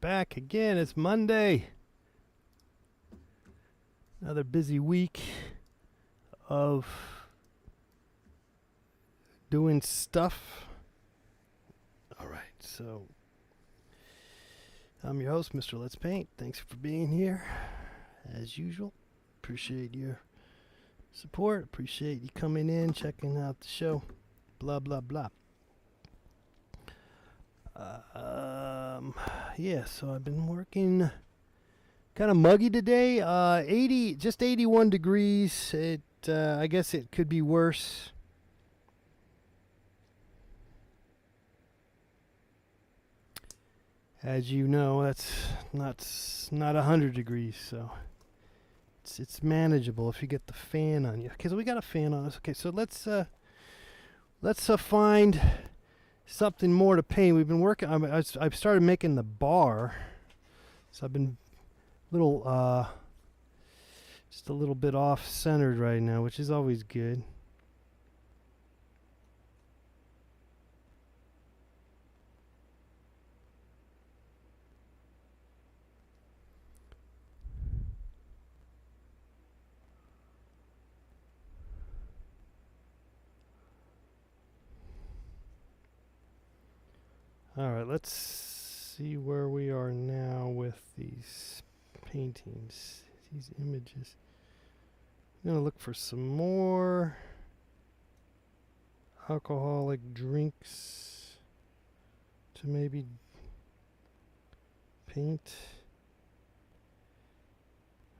back again. It's Monday. Another busy week of doing stuff. All right, so I'm your host, Mr. Let's Paint. Thanks for being here, as usual. Appreciate your support. Appreciate you coming in, checking out the show. Blah, blah, blah. Yeah, so I've been working kind of muggy today. 81 degrees. I guess it could be worse. As you know, that's not 100 degrees, so it's manageable if you get the fan on you. Okay, so we got a fan on us. Okay, so let's find something more to paint. We've been working. I've started making the bar, so I've been just a little bit off centered right now, which is always good. All right, let's see where we are now with these paintings, these images. I'm going to look for some more alcoholic drinks to maybe paint.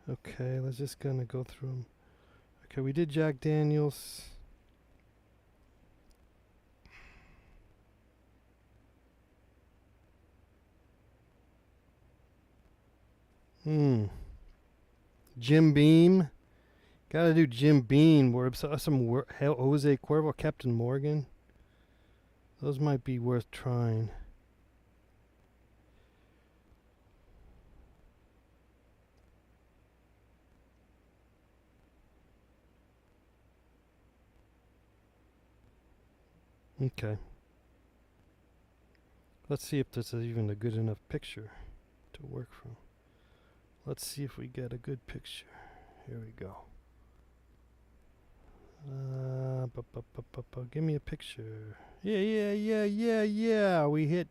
Okay, let's just going to go through them. Okay, we did Jack Daniels. Jim Beam. Gotta do Jim Beam. Some Jose Cuervo, Captain Morgan. Those might be worth trying. Okay. Let's see if this is even a good enough picture to work from. Let's see if we get a good picture. Here we go. Give me a picture. Yeah. We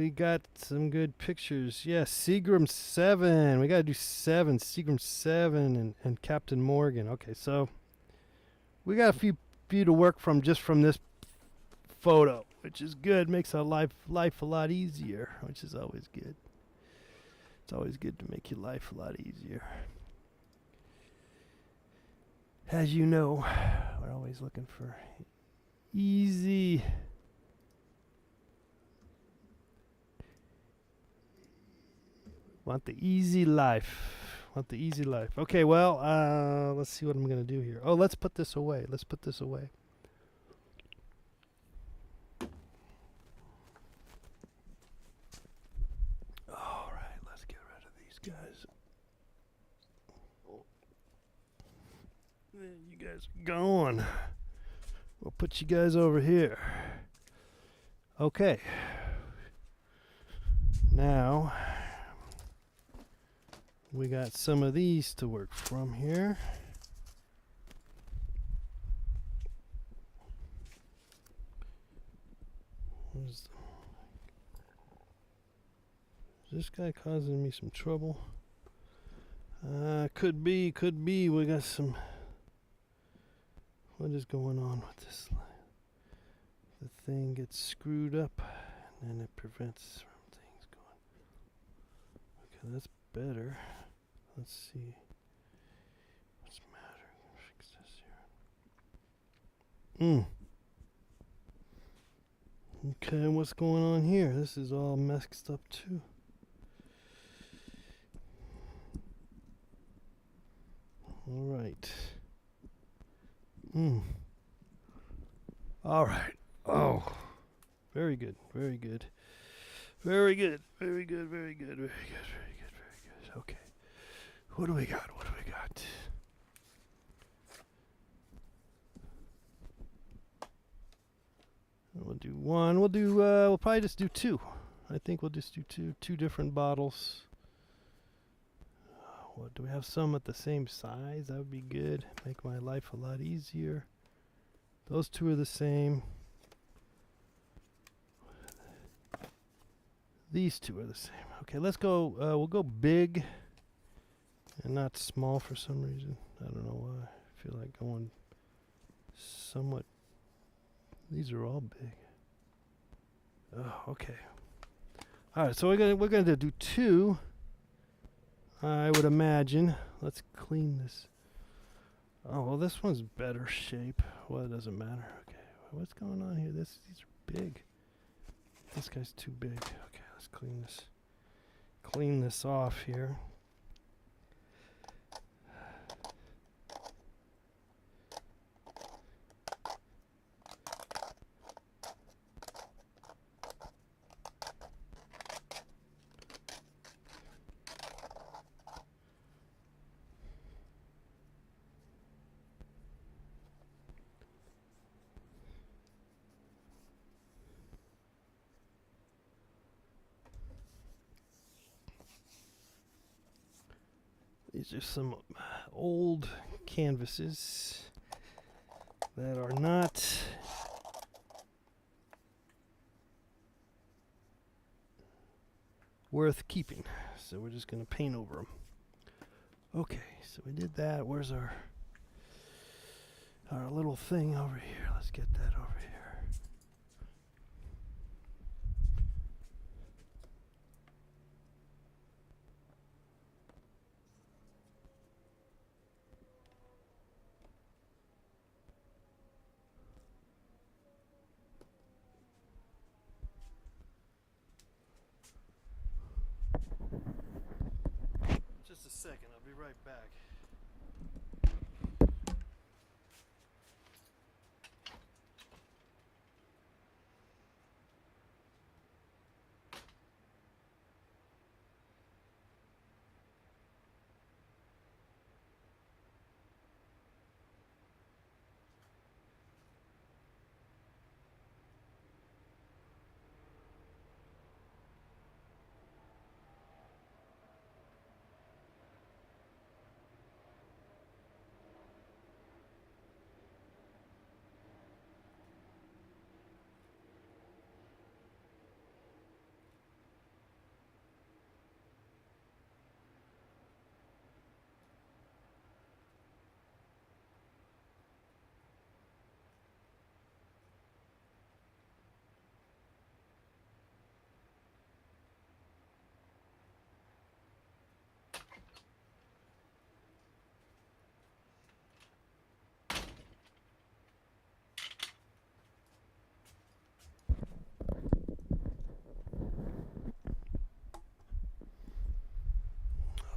got some good pictures. Yeah, Seagram 7. We got to do 7. Seagram 7 and Captain Morgan. Okay, so we got a few to work from just from this photo, which is good. Makes our life a lot easier, which is always good. It's always good to make your life a lot easier. As you know, we're always looking for easy. Want the easy life. Okay, well, let's see what I'm going to do here. Oh, let's put this away. Guys, there you guys are going. We'll put you guys over here. Okay. Now we got some of these to work from here. Is this guy causing me some trouble? Could be. We got some. What is going on with this line? The thing gets screwed up, and then it prevents from things going. Okay, that's better. Let's see. What's the matter? Fix this here. Okay, what's going on here? This is all messed up too. All right. All right. Oh, very good. Okay. What do we got? We'll do one. We'll probably just do two. I think we'll just do two different bottles. What, do we have some at the same size? That would be good. Make my life a lot easier. Those two are the same. These two are the same. Okay, let's go. We'll go big and not small for some reason. I don't know why. I feel like going somewhat. These are all big. Oh, okay. All right, so we're gonna do two. I would imagine. Let's clean this. Oh well, this one's better shape. Well, it doesn't matter. Okay, what's going on here? These are big. This guy's too big. Okay, let's clean this. Clean this off here. These are some old canvases that are not worth keeping. So we're just going to paint over them. Okay, so we did that. Where's our little thing over here? Let's get that over here. Just a second, I'll be right back.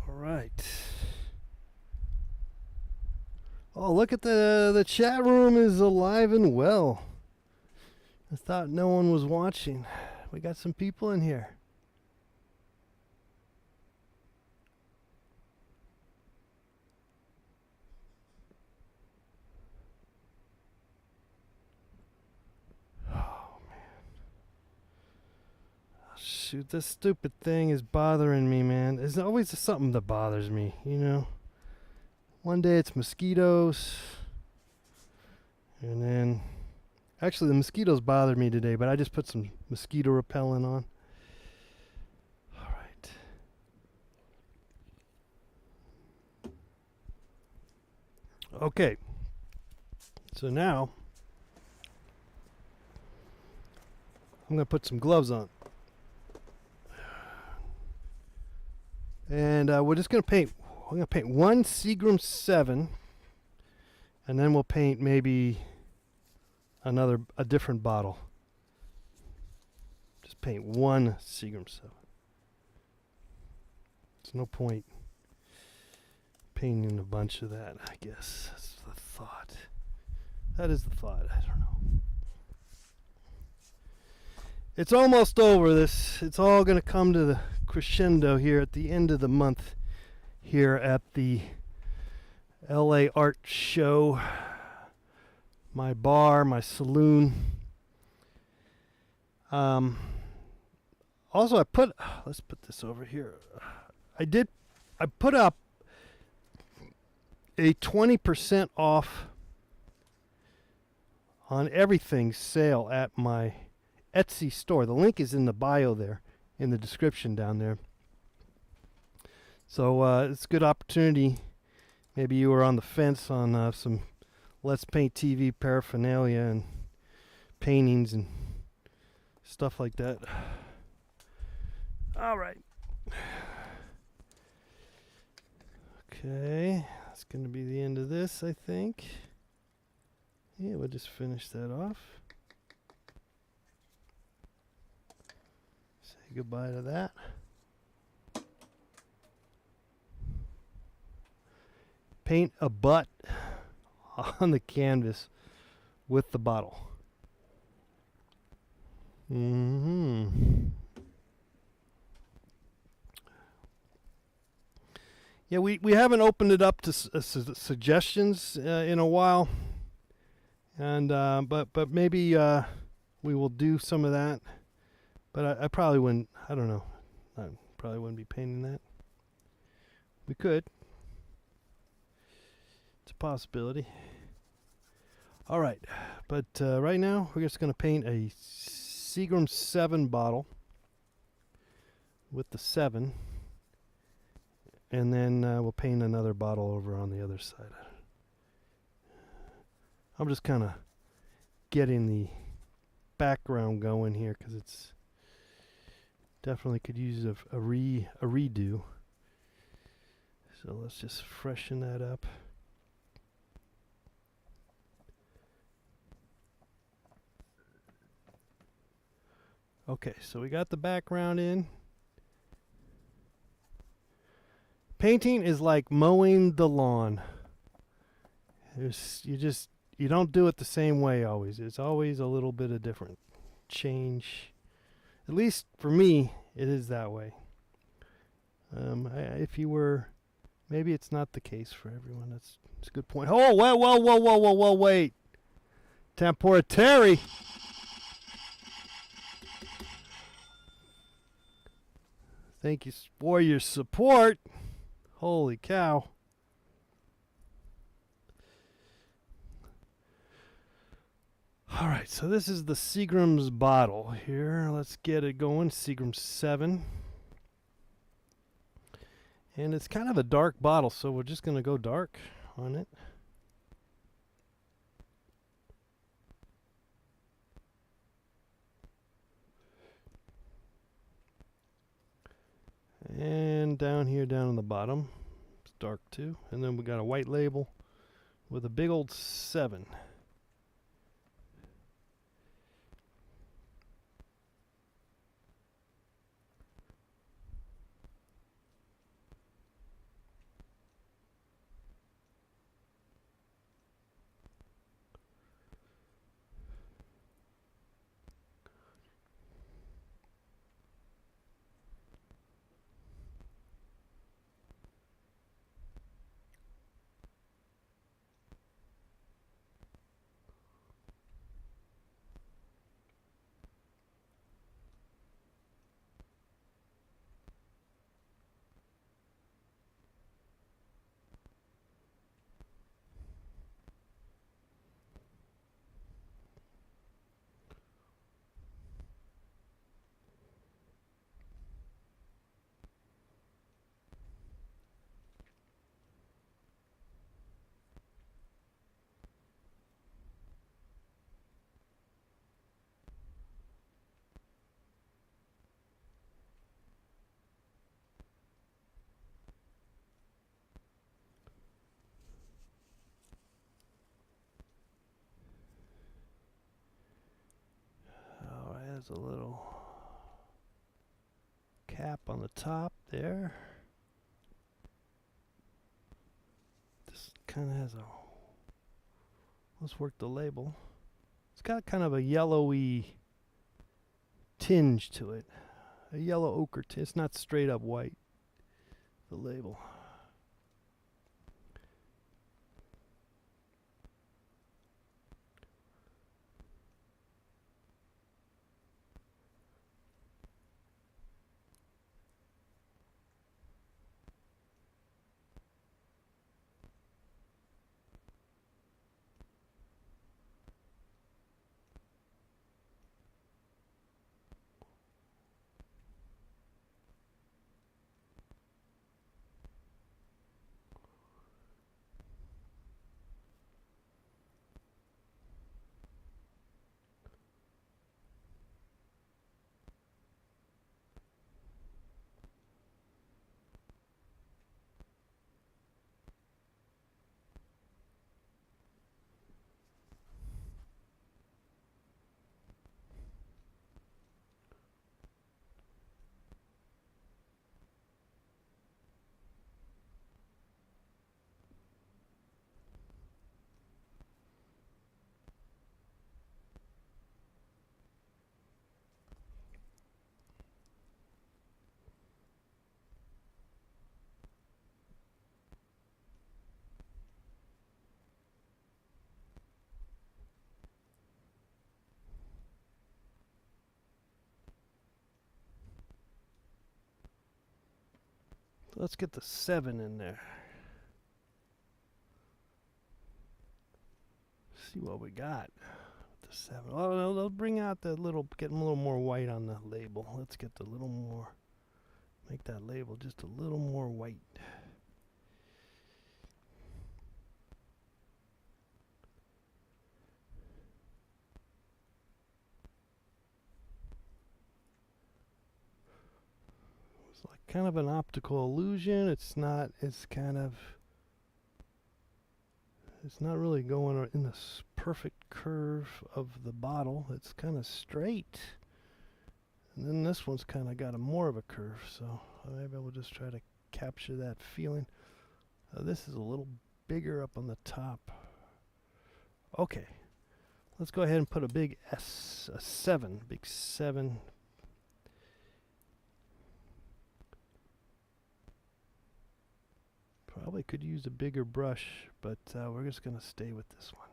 All right. Oh, look at the chat room is alive and well. I thought no one was watching. We got some people in here. Oh man. Oh, shoot, this stupid thing is bothering me, man. There's always something that bothers me, you know. One day it's mosquitoes. And then actually the mosquitoes bothered me today, but I just put some mosquito repellent on. All right. Okay. So now I'm going to put some gloves on. And we're just going to paint. We're going to paint one Seagram 7. And then we'll paint maybe a different bottle. Just paint one Seagram 7. There's no point painting a bunch of that, I guess. That's the thought. That is the thought. I don't know. It's almost over. It's all going to come to the crescendo here at the end of the month here at the LA Art Show. My bar, my saloon. Also, I put, let's put this over here. I put up a 20% off on everything sale at my Etsy store. The link is in the bio there, in the description down there. So it's a good opportunity. Maybe you were on the fence on some Let's Paint TV paraphernalia and paintings and stuff like that. All right. Okay, that's going to be the end of this, I think. Yeah, we'll just finish that off. Say goodbye to that. Paint a butt on the canvas with the bottle. Yeah, we haven't opened it up to suggestions in a while, and but maybe we will do some of that. But I probably wouldn't. I don't know. I probably wouldn't be painting that. We could. It's a possibility. All right, but right now we're just going to paint a Seagram 7 bottle with the 7, and then we'll paint another bottle over on the other side. I'm just kind of getting the background going here because it's definitely could use a redo. So let's just freshen that up. Okay, so we got the background in. Painting is like mowing the lawn. You don't do it the same way always. It's always a little bit of different change. At least for me, it is that way. If you were, maybe it's not the case for everyone. That's a good point. Oh, whoa, wait. Tempura Terry. Thank you for your support. Holy cow. All right, so this is the Seagram's bottle here. Let's get it going. Seagram 7. And it's kind of a dark bottle, so we're just going to go dark on it. And down here, down on the bottom, it's dark too. And then we got a white label with a big old 7. There's a little cap on the top there. This kind of has a, let's work the label. It's got kind of a yellowy tinge to it. A yellow ochre tinge. It's not straight up white, the label. let's get the 7 in there. See what we got with the 7. Oh no, they'll bring out the little, get a little more white on the label. Let's get the little more, make that label just a little more white. It's like kind of an optical illusion. It's not, it's kind of, it's not really going in the perfect curve of the bottle. It's kind of straight. And then this one's kind of got a more of a curve, so maybe we'll just try to capture that feeling. This is a little bigger up on the top. Okay, let's go ahead and put a big S, a 7, big 7. Probably could use a bigger brush, but we're just going to stay with this one.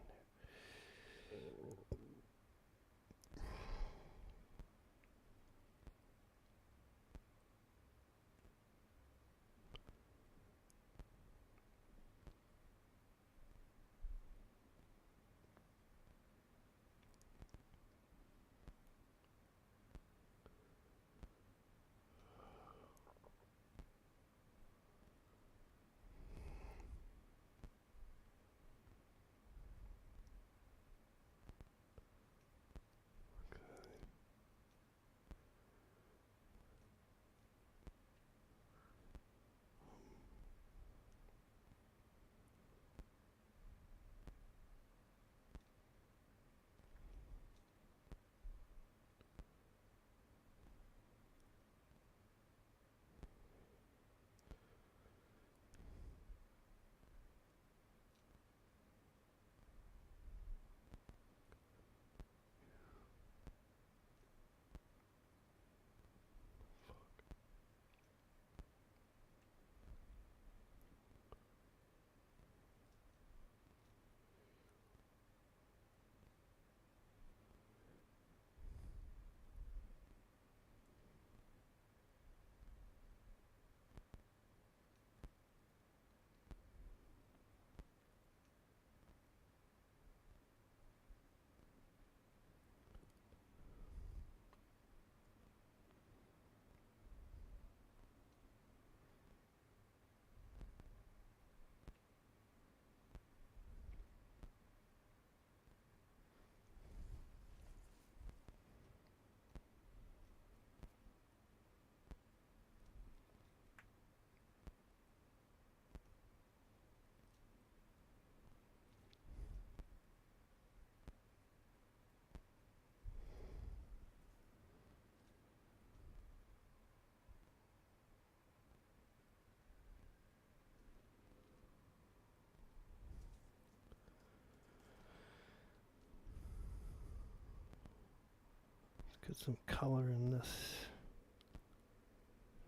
Get some color in this.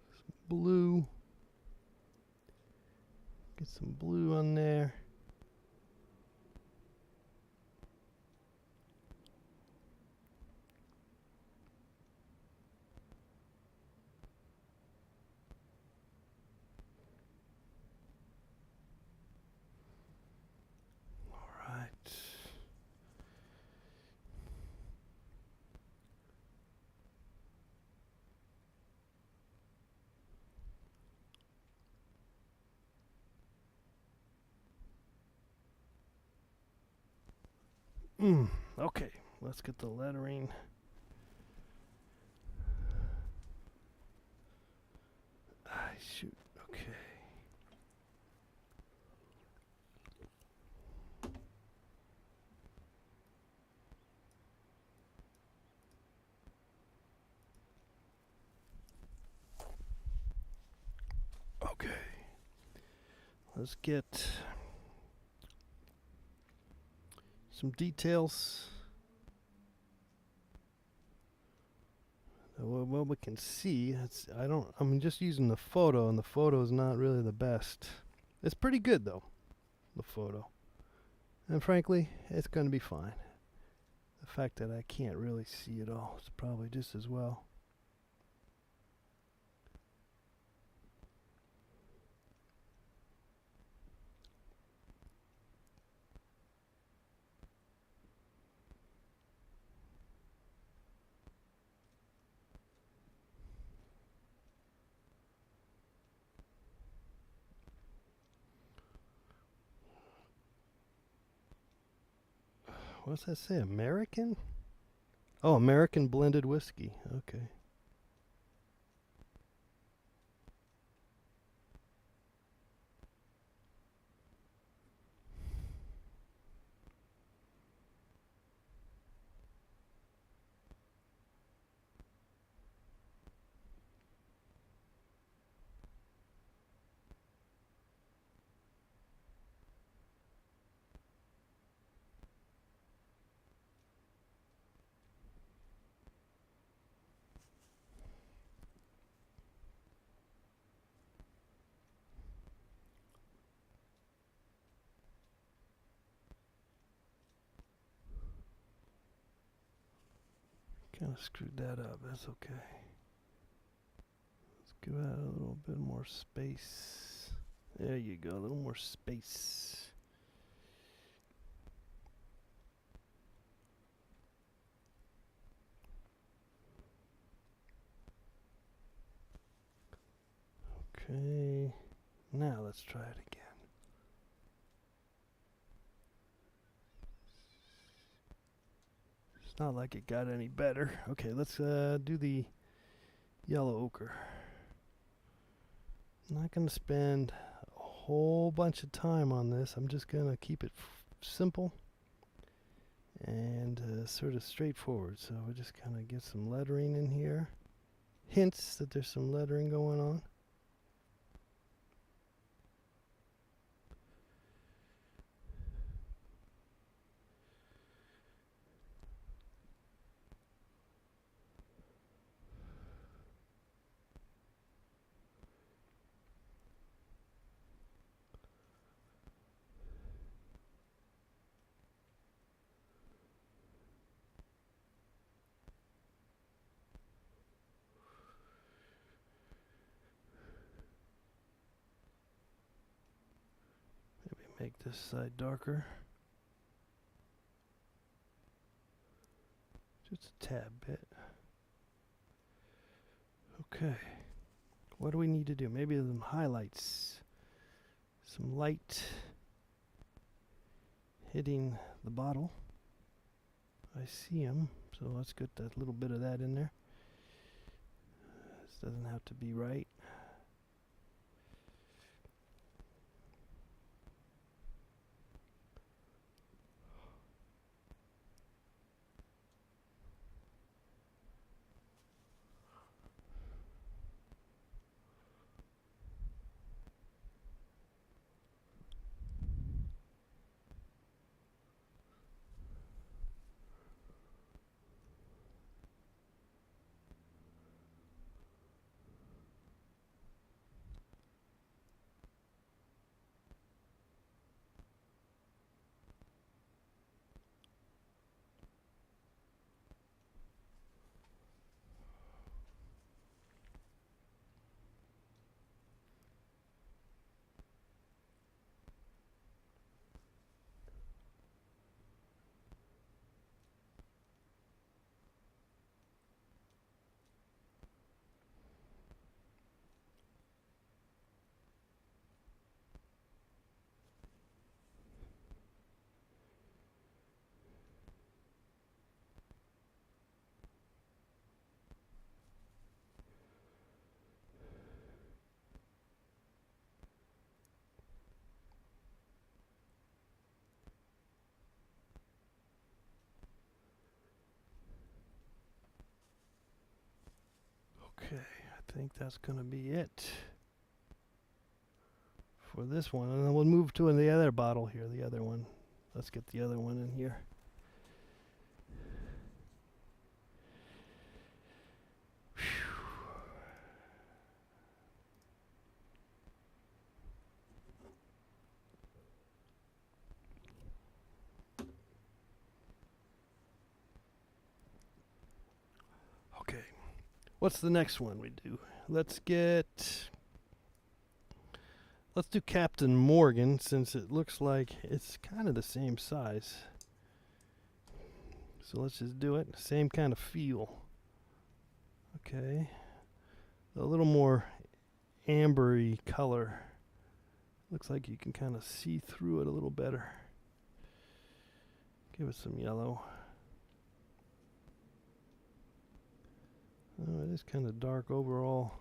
Some blue. Get some blue on there. All right. Okay, let's get the lettering. Shoot. Okay. Okay. Let's get some details. What we can see, I'm just using the photo, and the photo is not really the best. It's pretty good though, the photo. And frankly, it's going to be fine. The fact that I can't really see it all is probably just as well. What's that say? American? Oh, American blended whiskey. Okay. Kind of screwed that up. That's okay. Let's give that a little bit more space. There you go. A little more space. Okay. Now let's try it again. It's not like it got any better. Okay, let's do the yellow ochre. I'm not going to spend a whole bunch of time on this. I'm just going to keep it simple and sort of straightforward. So we just kind of get some lettering in here. Hints that there's some lettering going on. Make this side darker. Just a tad bit. Okay. What do we need to do? Maybe some highlights. Some light hitting the bottle. I see them, so let's get that little bit of that in there. This doesn't have to be right. Okay, I think that's going to be it for this one. And then we'll move to the other bottle here, the other one. Let's get the other one in here. Okay, what's the next one we do? Let's do Captain Morgan, since it looks like it's kind of the same size. So let's just do it. Same kind of feel. Okay. A little more ambery color. Looks like you can kind of see through it a little better. Give it some yellow. Oh, it is kind of dark overall.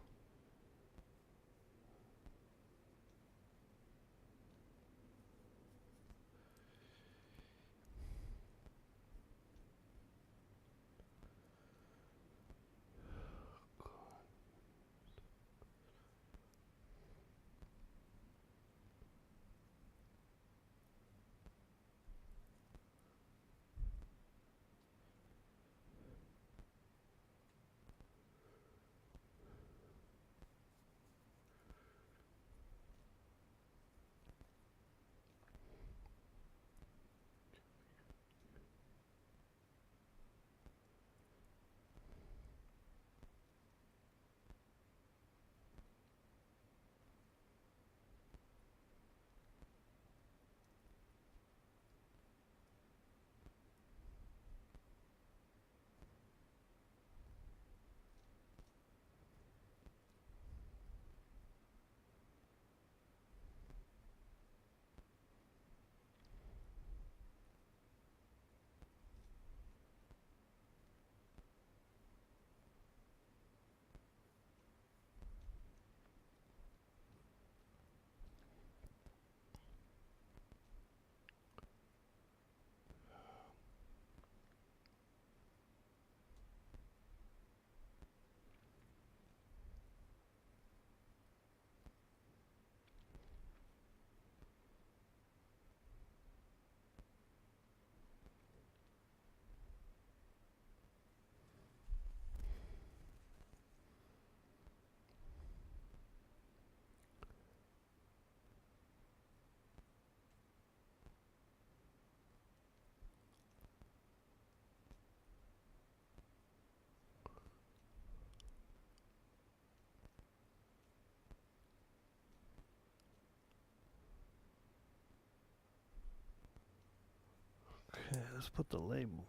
Okay, let's put the label.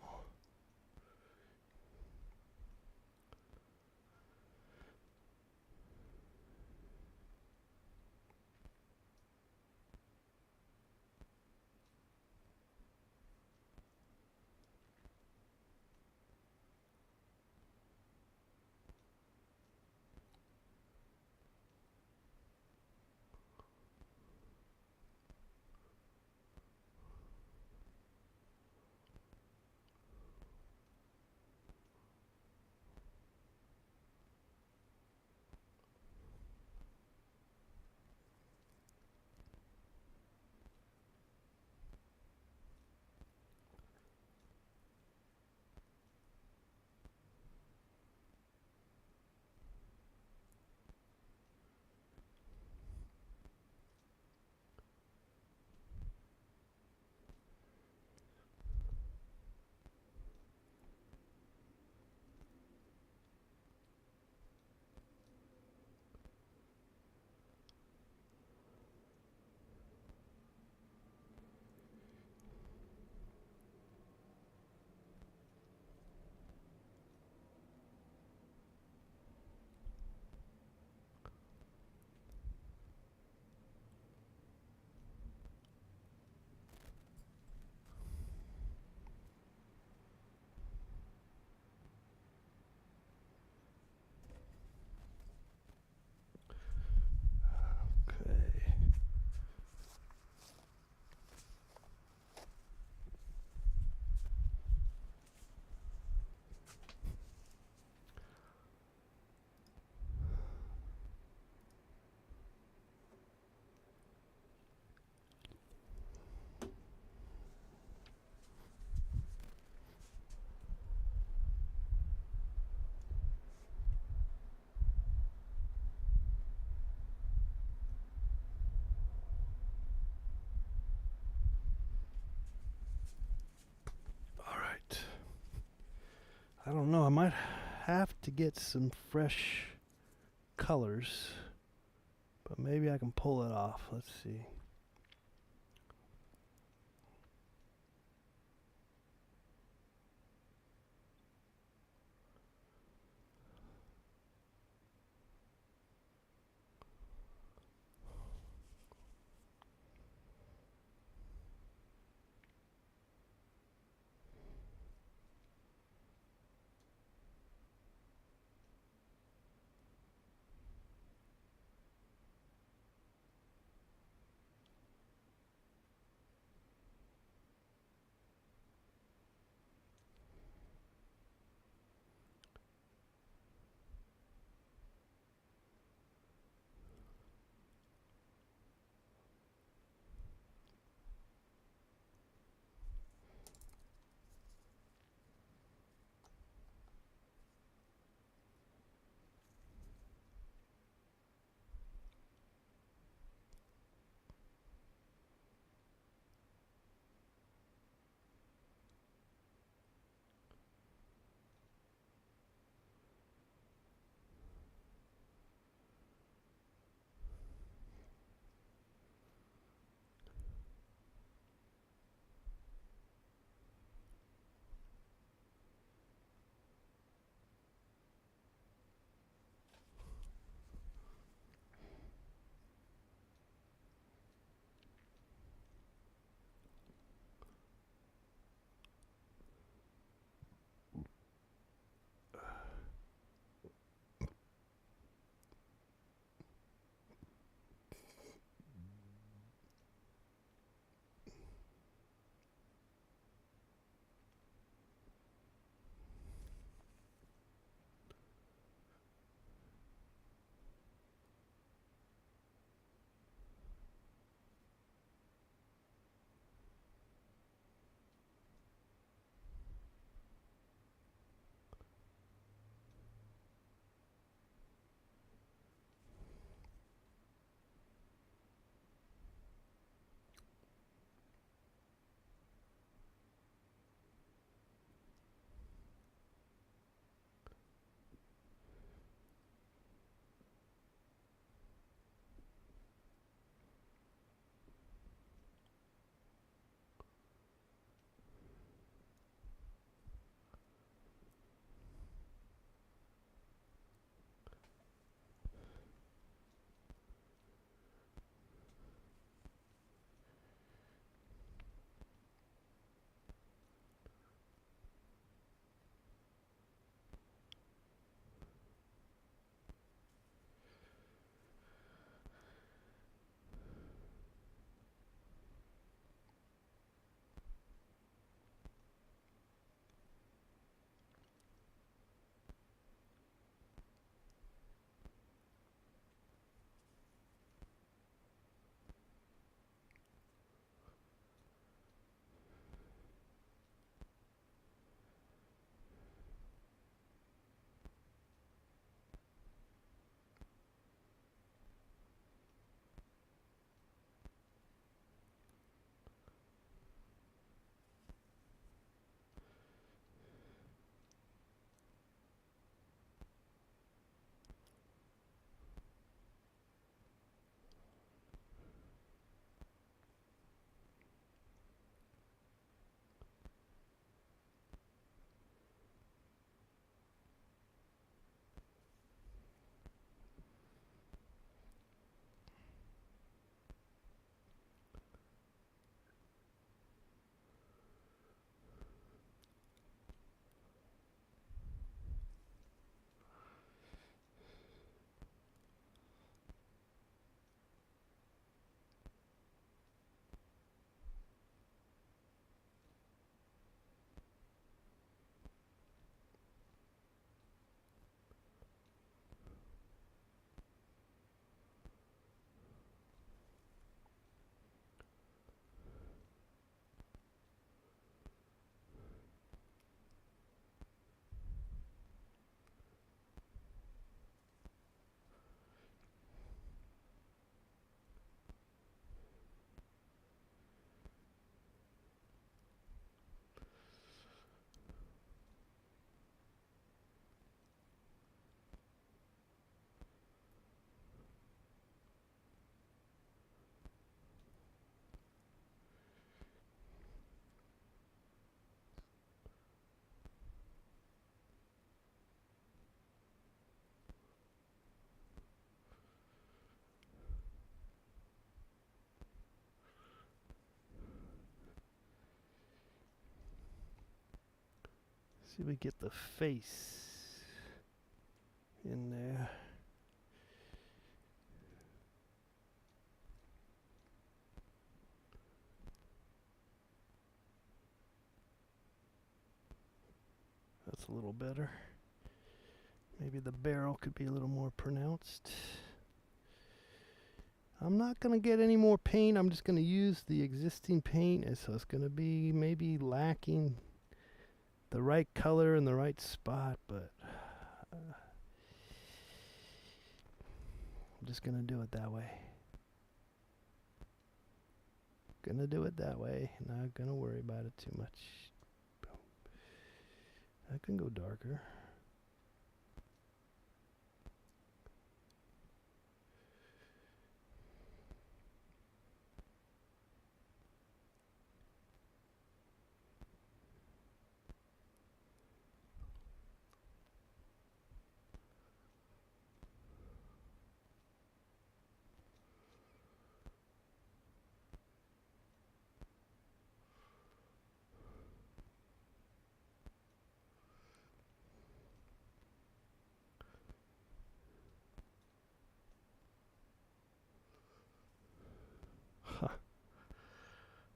Okay. All right. I don't know. I might have to get some fresh colors, but maybe I can pull it off. Let's see. See if we get the face in there. That's a little better. Maybe the barrel could be a little more pronounced. I'm not going to get any more paint. I'm just going to use the existing paint. And so it's going to be maybe lacking the right color in the right spot, but I'm just going to do it that way. Gonna do it that way. Not going to worry about it too much. I can go darker.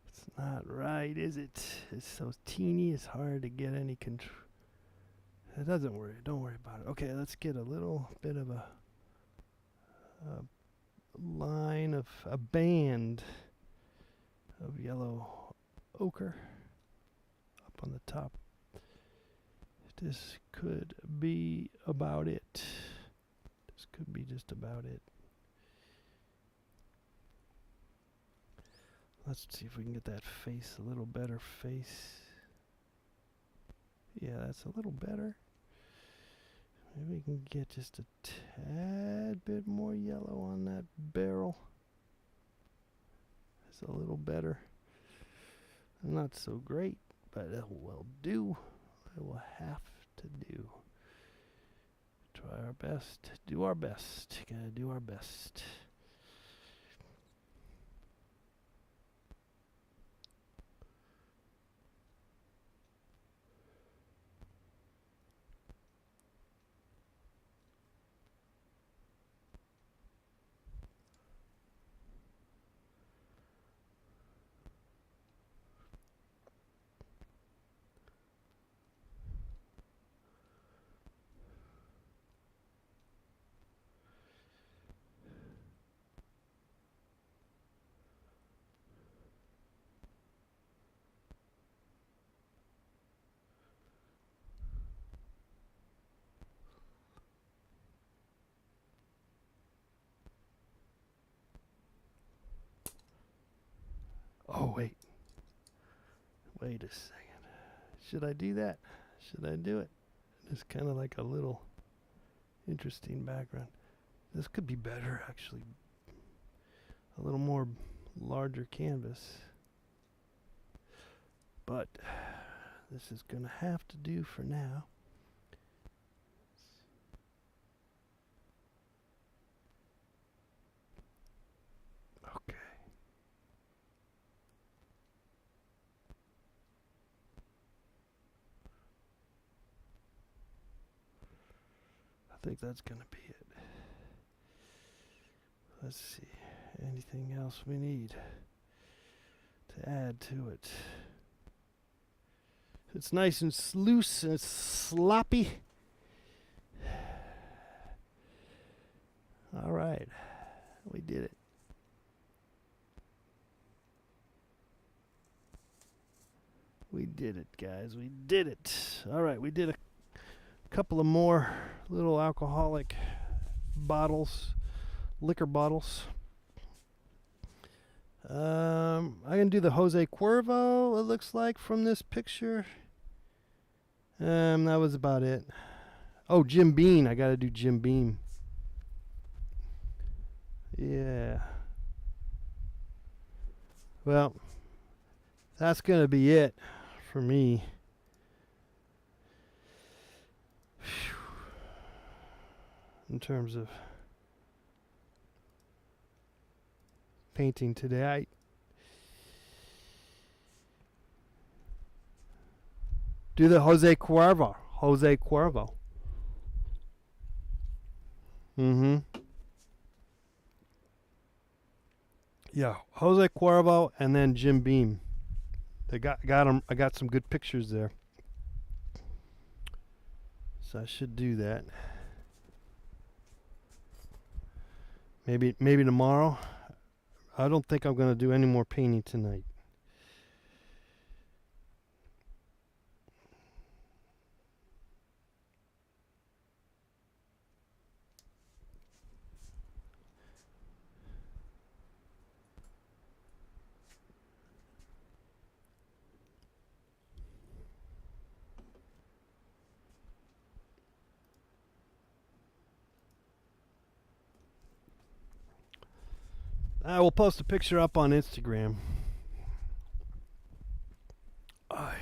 It's not right, is it? It's so teeny, it's hard to get any control. It doesn't worry. Don't worry about it. Okay, let's get a little bit of a line of a band of yellow ochre up on the top. This could be about it. This could be just about it. Let's see if we can get that face, a little better face. Yeah, that's a little better. Maybe we can get just a tad bit more yellow on that barrel. It's a little better. Not so great, but it will do. It will have to do. Try our best. Do our best. Gotta do our best. Oh, wait. Wait a second. Should I do that? Should I do it? It's kind of like a little interesting background. This could be better, actually. A little more larger canvas. But this is going to have to do for now. Okay. I think that's going to be it. Let's see. Anything else we need to add to it? It's nice and loose and it's sloppy. All right. We did it. We did it, guys. We did it. All right. We did a couple of more little alcoholic bottles, liquor bottles. I'm going to do the Jose Cuervo, it looks like, from this picture. That was about it. Oh, Jim Beam. I got to do Jim Beam. Yeah. Well, that's going to be it for me. Whew. In terms of painting today, Do the Jose Cuervo. Jose Cuervo. Mm-hmm. Yeah, Jose Cuervo and then Jim Beam. They got them. I got some good pictures there, so I should do that. Maybe tomorrow. I don't think I'm gonna do any more painting tonight. I will post a picture up on Instagram. Aye.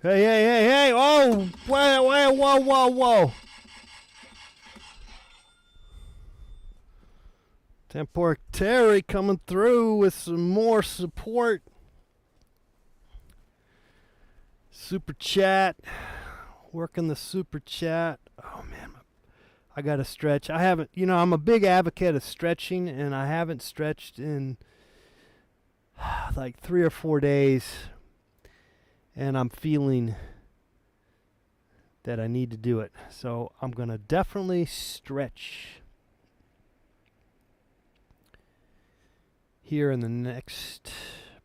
Hey! Oh, whoa! Temporic Terry coming through with some more support. Super chat. Working the super chat. Oh, man. I got to stretch. I haven't, I'm a big advocate of stretching, and I haven't stretched in like 3 or 4 days. And I'm feeling that I need to do it. So I'm going to definitely stretch here in the next,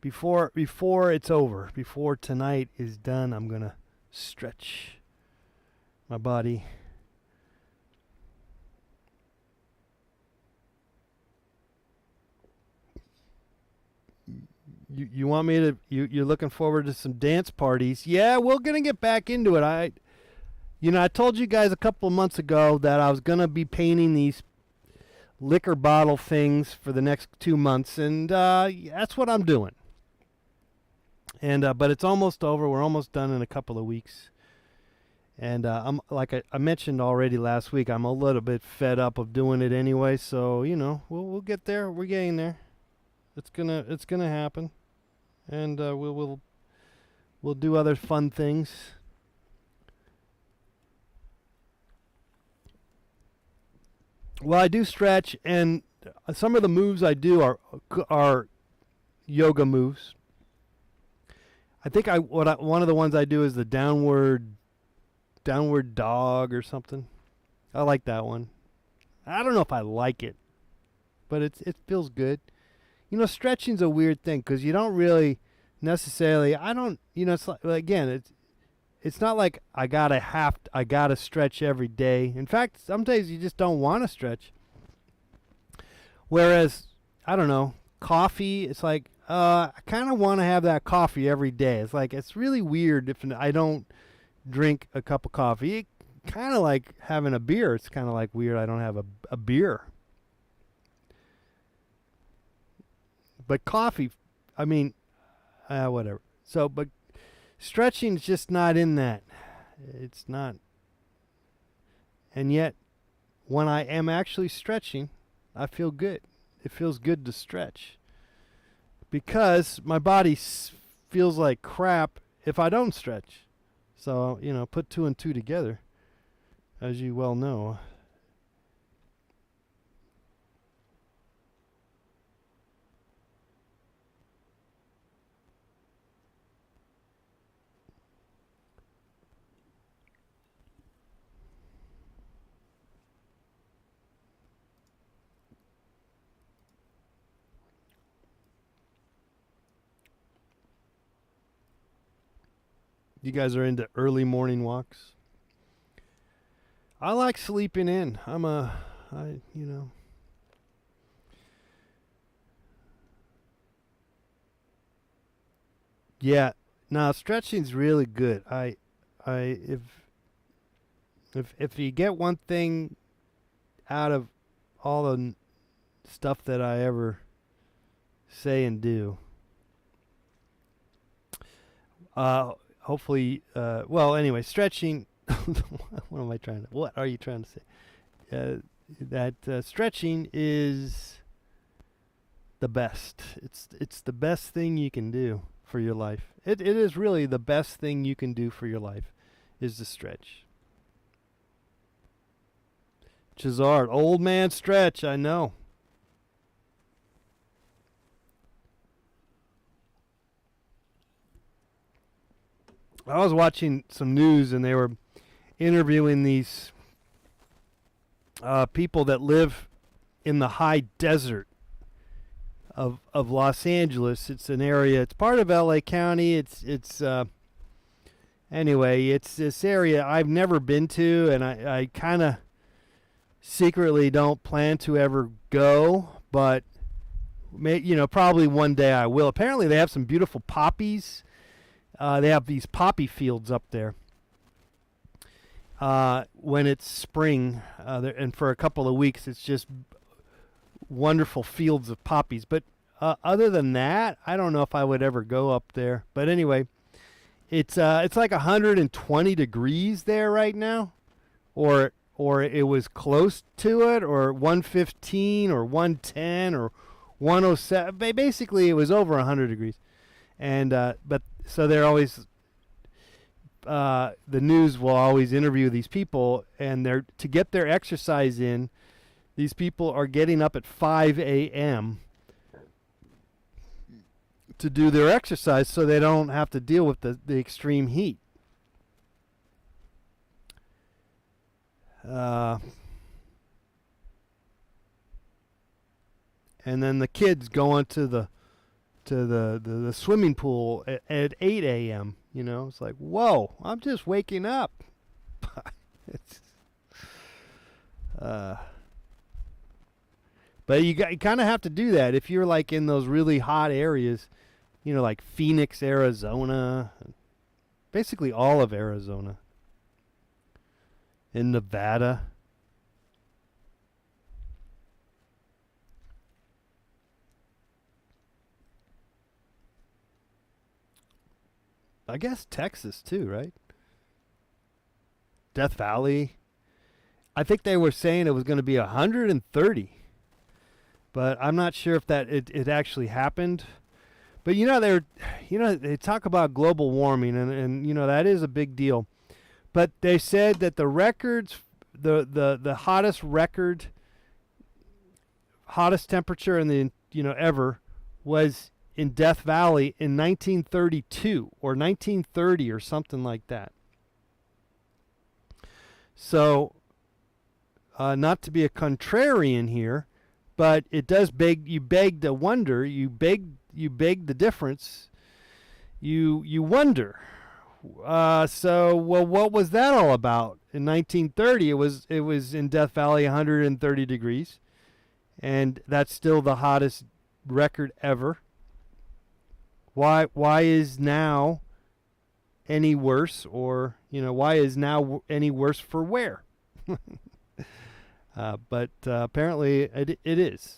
before it's over, before tonight is done, I'm going to stretch my body. You want me to, you're looking forward to some dance parties? Yeah, we're going to get back into it. I told you guys a couple of months ago that I was going to be painting these liquor bottle things for the next 2 months, and that's what I'm doing. And but it's almost over. We're almost done in a couple of weeks. And I'm like I mentioned already last week, I'm a little bit fed up of doing it anyway. So we'll get there. We're getting there. It's gonna happen, and we'll do other fun things. Well, I do stretch, and some of the moves I do are yoga moves. I think one of the ones I do is the downward dog or something. I like that one. I don't know if I like it, but it feels good. Stretching's a weird thing because you don't really necessarily. I don't. It's like, again, it's not like I gotta stretch every day. In fact, some days you just don't want to stretch. Whereas, I don't know, coffee, it's like I kind of want to have that coffee every day. It's like it's really weird if I don't drink a cup of coffee. Kind of like having a beer. It's kind of like weird I don't have a beer. But coffee, I mean, whatever. So, but stretching's just not in that. It's not. And yet, when I am actually stretching, I feel good. It feels good to stretch. Because my body feels like crap if I don't stretch. So, put 2 and 2 together, as you well know. You guys are into early morning walks? I like sleeping in. Yeah. Now stretching's really good. I if you get one thing out of all the stuff that I ever say and do, hopefully, well, anyway, stretching. What am I trying to? What are you trying to say? That stretching is the best. It's the best thing you can do for your life. It is really the best thing you can do for your life, is to stretch. Chazard, old man stretch. I know. I was watching some news and they were interviewing these people that live in the high desert of Los Angeles. It's an area. It's part of L.A. County. It's anyway. It's this area I've never been to, and I kind of secretly don't plan to ever go, but probably one day I will. Apparently, they have some beautiful poppies. They have these poppy fields up there. When it's spring, and for a couple of weeks, it's just wonderful fields of poppies. But other than that, I don't know if I would ever go up there. But anyway, it's like 120 degrees there right now, or it was close to it, or 115 or 110 or 107. Basically, it was over 100 degrees. And but so they're always the news will always interview these people, and they're to get their exercise in. These people are getting up at 5 a.m. to do their exercise, so they don't have to deal with the extreme heat. And then the kids going to the swimming pool at 8 a.m. It's like, whoa, I'm just waking up. It's, but you kind of have to do that if you're like in those really hot areas, like Phoenix, Arizona, basically all of Arizona, in Nevada. I guess Texas too, right? Death Valley. I think they were saying it was going to be 130, but I'm not sure if that it actually happened. But they talk about global warming, and that is a big deal. But they said that the records, the hottest temperature in the ever was in Death Valley in 1932 or 1930 or something like that. So, not to be a contrarian here, but it does beg the wonder. You beg the difference. You wonder. What was that all about? In 1930, it was in Death Valley 130 degrees, and that's still the hottest record ever. Why is now any worse, or why is now any worse for where? But apparently it is.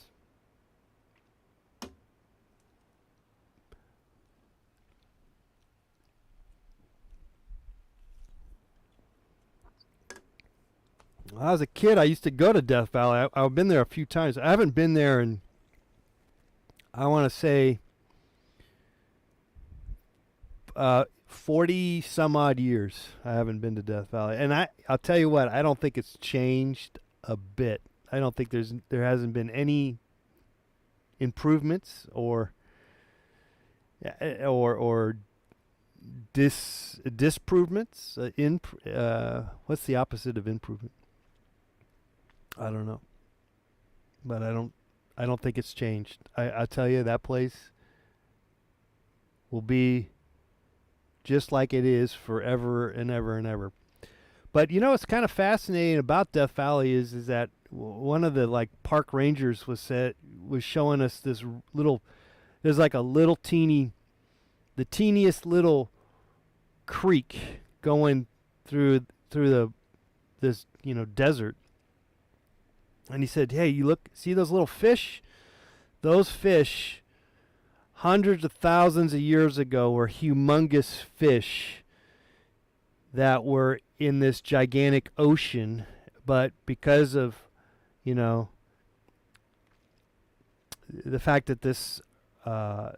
When I was a kid, I used to go to Death Valley. I've been there a few times. I haven't been there in, I want to say, 40 some odd years. I haven't been to Death Valley, and I'll tell you what, I don't think it's changed a bit. I don't think there hasn't been any improvements or disprovements. What's the opposite of improvement? I don't know, but I don't think it's changed. I tell you, that place will be just like it is forever and ever and ever. But what's kind of fascinating about Death Valley is that one of the park rangers was showing us this there's like a little teeny the teeniest little creek going through this desert. And he said, "Hey, you see those little fish? Those fish, hundreds of thousands of years ago, were humongous fish that were in this gigantic ocean, but because of, the fact that this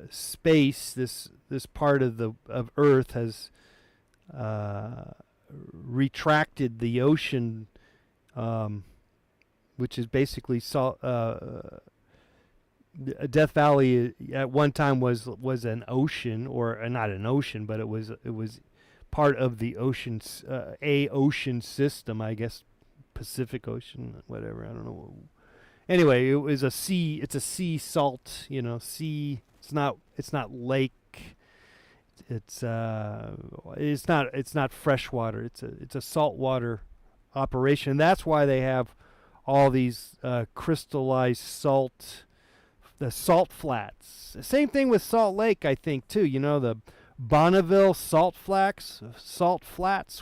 space, this part of Earth has retracted the ocean, which is basically salt. Death Valley at one time was an ocean, or not an ocean, but it was part of the oceans, a ocean system, I guess, Pacific Ocean, whatever. I don't know. Anyway, it was a sea. It's a sea salt. Sea. It's not lake. It's not fresh water. It's a saltwater operation. That's why they have all these crystallized salt, the salt flats. Same thing with Salt Lake, I think, too. The Bonneville salt flats,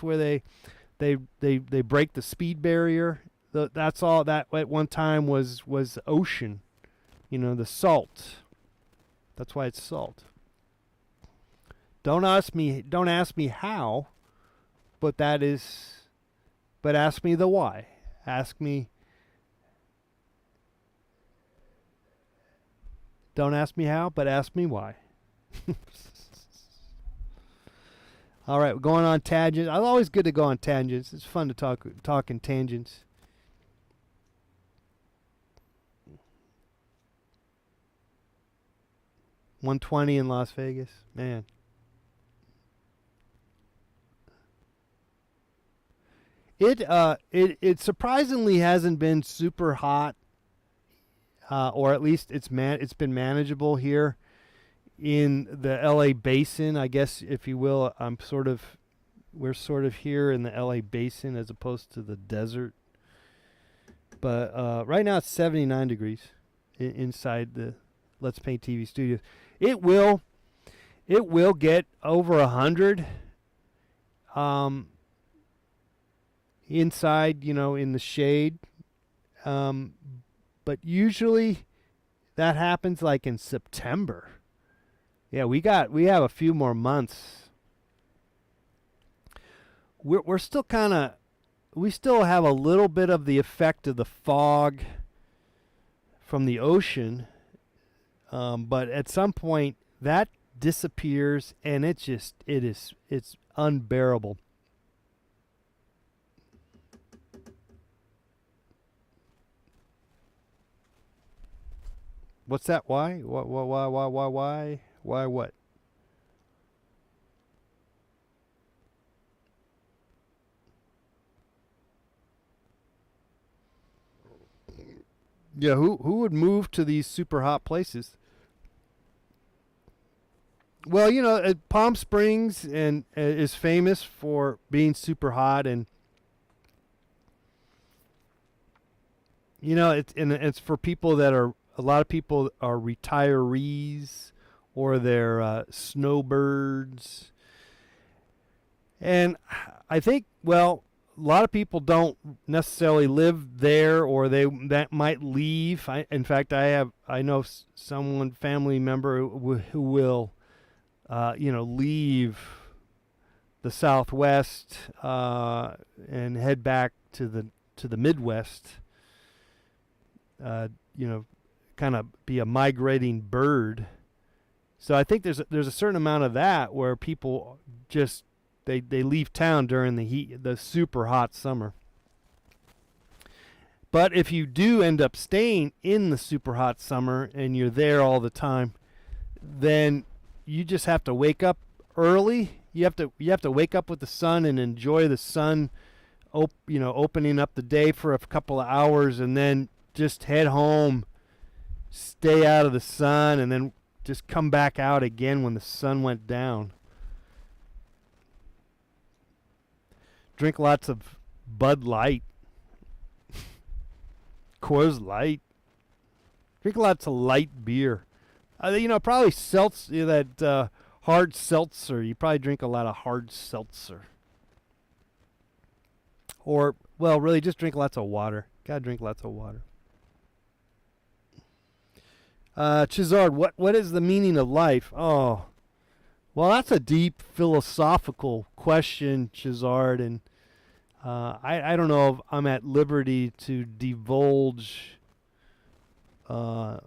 where they break the speed barrier. That's all that at one time was ocean. The salt. That's why it's salt. Don't ask me how, but ask me the why. Don't ask me how, but ask me why. All right, we're going on tangents. It's always good to go on tangents. It's fun to talk in tangents. $120 in Las Vegas, man. It surprisingly hasn't been super hot, or at least it's been manageable here in the LA basin, I guess, if you will. We're sort of here in the LA basin as opposed to the desert. But right now it's 79 degrees inside the Let's Paint TV studios. It will get over 100 inside, in the shade. But usually that happens like in September. Yeah, we have a few more months. We're still we still have a little bit of the effect of the fog from the ocean. But at some point that disappears, and it's unbearable. What's that? Why? Why? Why what? Yeah, who would move to these super hot places? Well, Palm Springs and is famous for being super hot, and it's for people that are, a lot of people are retirees, or they're snowbirds. And I think, a lot of people don't necessarily live there, or that might leave. In fact, I know someone, family member who will leave the Southwest and head back to the Midwest. Kind of be a migrating bird. So I think there's a certain amount of that where people just they leave town during the super hot summer. But if you do end up staying in the super hot summer and you're there all the time, then you just have to wake up early. You have to wake up with the sun and enjoy the sun, opening up the day for a couple of hours, and then just head home, stay out of the sun, and then just come back out again when the sun went down. Drink lots of Bud Light, Coors Light. Drink lots of light beer. Probably seltzer, that hard seltzer. You probably drink a lot of hard seltzer. Or, well, really just drink lots of water. Gotta drink lots of water. Chizard, what is the meaning of life? Oh, well, that's a deep philosophical question, Chizard, and I don't know if I'm at liberty to divulge the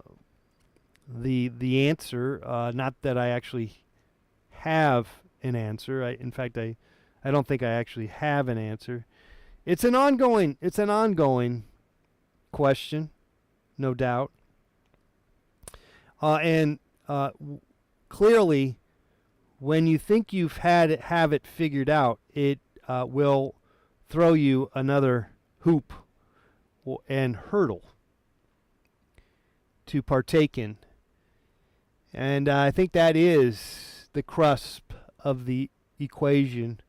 answer. Not that I actually have an answer. In fact, I don't think I actually have an answer. It's an ongoing question, no doubt. And clearly, when you think have it figured out, it will throw you another hoop and hurdle to partake in. And I think that is the cusp of the equation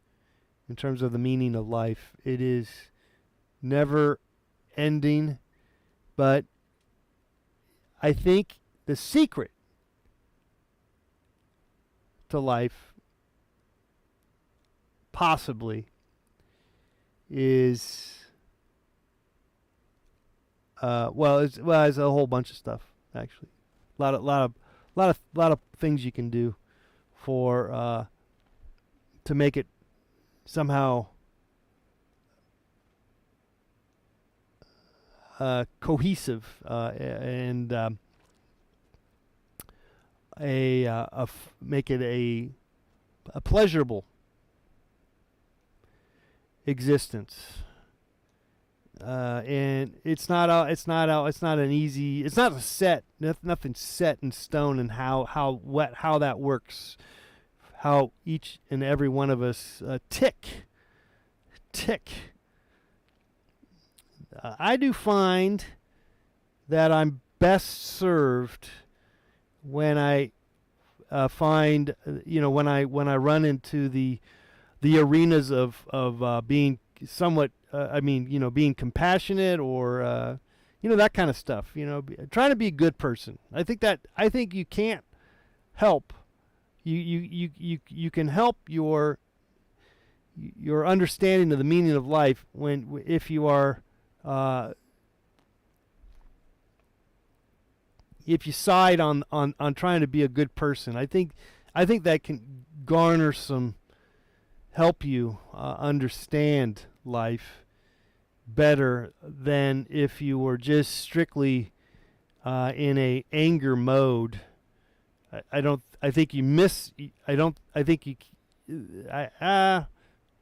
in terms of the meaning of life. It is never ending, but I think the secret to life possibly is it's a whole bunch of stuff, actually. A lot of things you can do for to make it somehow cohesive and make it a pleasurable existence. And it's not an easy. It's not a set. Nothing set in stone, and how that works. How each and every one of us tick. I do find that I'm best served when I find, when I run into the arenas of being somewhat, being compassionate or that kind of stuff. Trying to be a good person. I think you can't help. You can help your understanding of the meaning of life if you are. If you side on trying to be a good person, I think that can garner help you understand life better than if you were just strictly in a anger mode.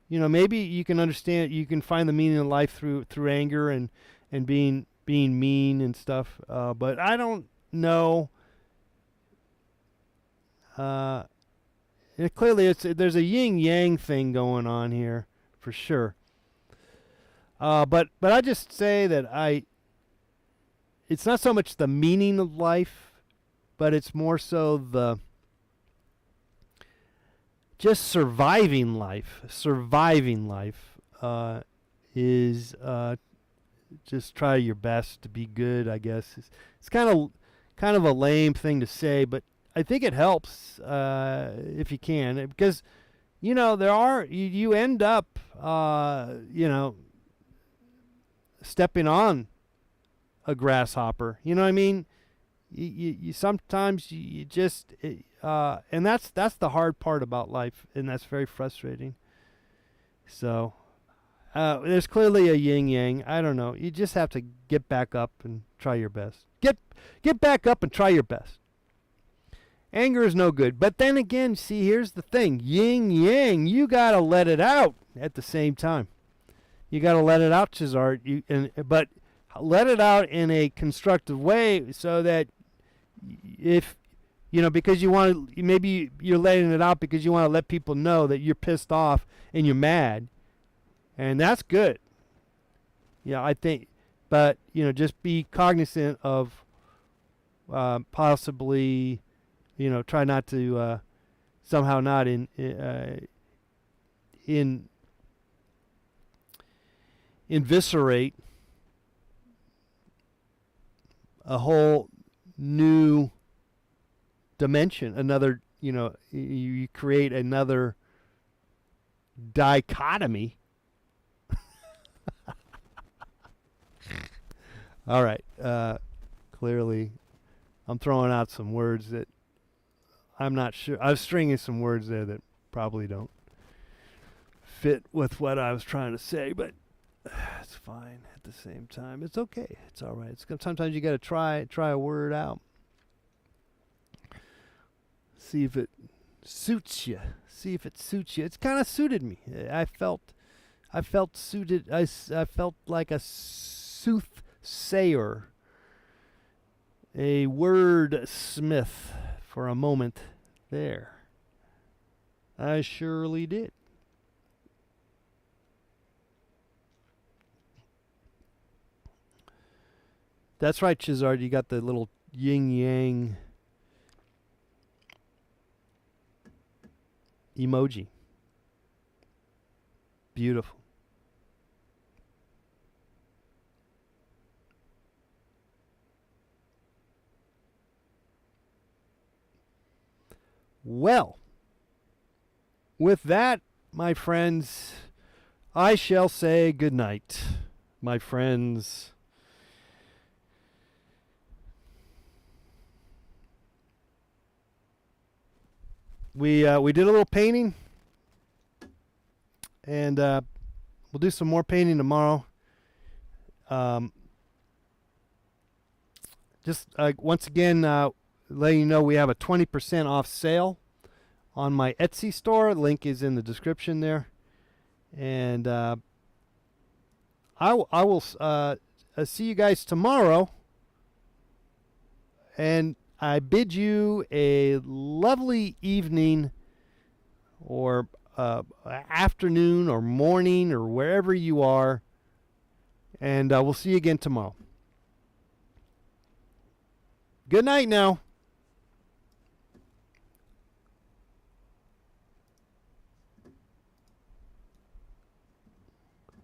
Maybe you can understand. You can find the meaning of life through anger and being mean and stuff. But I don't know. Clearly, there's a yin yang thing going on here for sure. But I just say that it's not so much the meaning of life, but it's more so the just surviving life. Surviving life is just try your best to be good, I guess. It's kind of a lame thing to say, but I think it helps if you can, because there are you end up stepping on a grasshopper. You know what I mean? You sometimes you just and that's the hard part about life, and that's very frustrating. So there's clearly a yin yang. I don't know. You just have to get back up and try your best. Get back up and try your best. Anger is no good. But then again, see, here's the thing. Yin yang, you got to let it out at the same time. You got to let it out, Chizard. But let it out in a constructive way so that if, because you want to, maybe you're letting it out because you want to let people know that you're pissed off and you're mad. And that's good. Yeah, I think. But, just be cognizant of possibly, try not to somehow not eviscerate a whole new dimension, another you create another dichotomy. All right. Clearly, I'm throwing out some words that I'm not sure. I was stringing some words there that probably don't fit with what I was trying to say, but it's fine at the same time. It's okay. It's all right. Sometimes you got to try a word out. See if it suits you. It's kind of suited me. I felt suited. I felt like a soothsayer, a wordsmith for a moment there. I surely did. That's right, Chizard. You got the little yin yang emoji. Beautiful. Well, with that, my friends, I shall say good night, my friends. We did a little painting, and we'll do some more painting tomorrow. Just once again, letting you know we have a 20% off sale on my Etsy store. Link is in the description there, and I will see you guys tomorrow. And I bid you a lovely evening or afternoon or morning or wherever you are. And we'll see you again tomorrow. Good night now.